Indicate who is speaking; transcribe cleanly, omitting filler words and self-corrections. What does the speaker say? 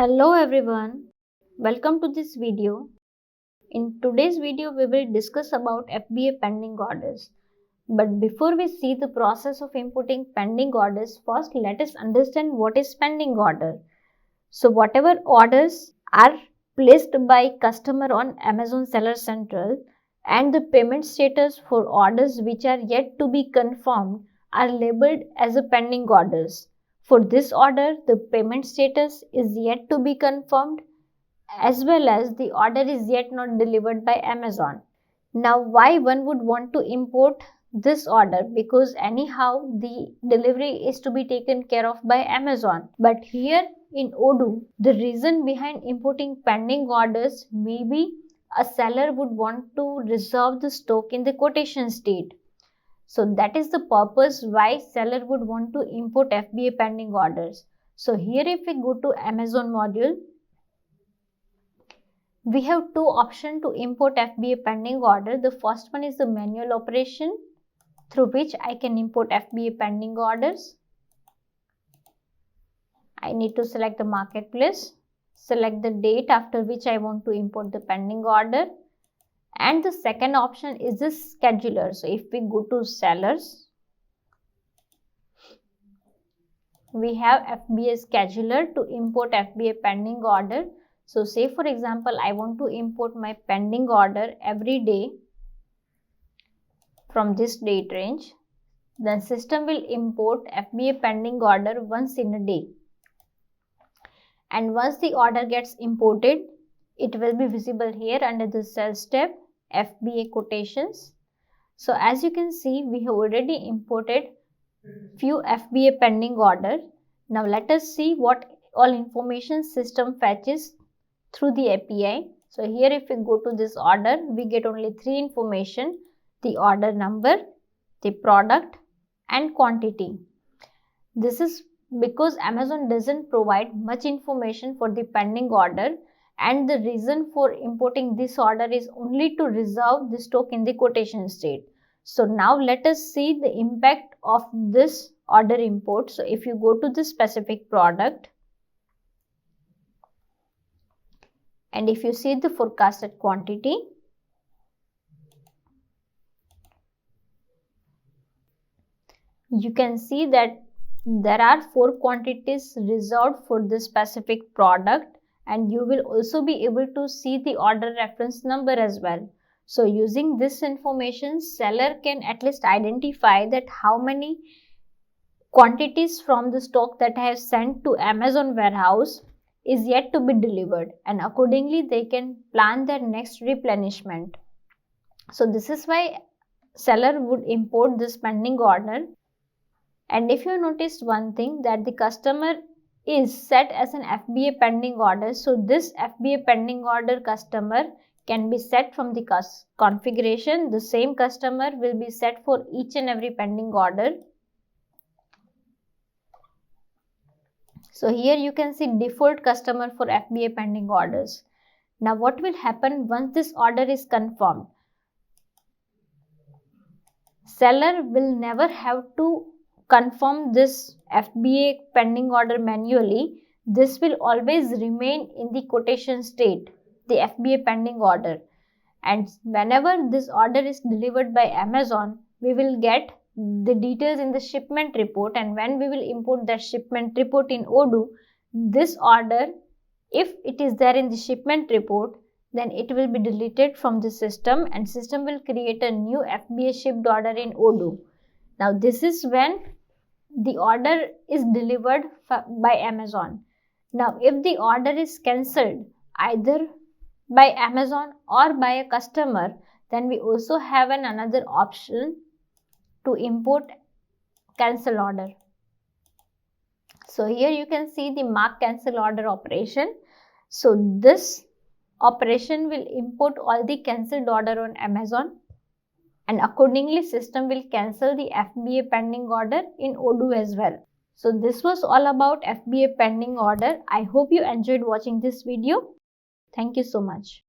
Speaker 1: Hello everyone, welcome to this video. In today's video, we will discuss about FBA pending orders. But before we see the process of inputting pending orders, first let us understand what is pending order. So whatever orders are placed by customer on Amazon Seller Central and the payment status for orders which are yet to be confirmed are labeled as a pending orders. For this order, the payment status is yet to be confirmed as well as the order is yet not delivered by Amazon. Now, why one would want to import this order? Because anyhow the delivery is to be taken care of by Amazon. But here in Odoo, the reason behind importing pending orders may be a seller would want to reserve the stock in the quotation state. So that is the purpose why seller would want to import FBA pending orders. So here if we go to Amazon module, we have two options to import FBA pending order. The first one is the manual operation through which I can import FBA pending orders. I need to select the marketplace, select the date after which I want to import the pending order. And the second option is the scheduler. So if we go to sellers, we have FBA scheduler to import FBA pending order. So say for example, I want to import my pending order every day from this date range. Then system will import FBA pending order once in a day. And once the order gets imported, it will be visible here under the sales tab, FBA quotations. So as you can see, we have already imported few FBA pending order. Now let us see what all information system fetches through the API. So here if we go to this order, we get only three information: the order number, the product and quantity. This is because Amazon doesn't provide much information for the pending order, and the reason for importing this order is only to reserve the stock in the quotation state. So now let us see the impact of this order import. So if you go to the specific product and if you see the forecasted quantity, you can see that there are 4 quantities reserved for this specific product, and you will also be able to see the order reference number as well. So using this information, seller can at least identify that how many quantities from the stock that I have sent to Amazon warehouse is yet to be delivered, and accordingly they can plan their next replenishment. So this is why seller would import this pending order. And if you noticed one thing, that the customer is set as an FBA pending order. So this FBA pending order customer can be set from the configuration. The same customer will be set for each and every pending order. So here you can see default customer for FBA pending orders. Now what will happen once this order is confirmed? Seller will never have to confirm this FBA pending order manually. This will always remain in the quotation state, the FBA pending order. And whenever this order is delivered by Amazon, we will get the details in the shipment report, and when we will import that shipment report in Odoo, this order, if it is there in the shipment report, then it will be deleted from the system and system will create a new FBA shipped order in Odoo. Now this is when the order is delivered by Amazon. Now if the order is cancelled either by Amazon or by a customer, then we also have another option to import cancel order. So here you can see the mark cancel order operation. So this operation will import all the cancelled order on Amazon, and accordingly system will cancel the FBA pending order in Odoo as well. So this was all about FBA pending order. I hope you enjoyed watching this video. Thank you so much.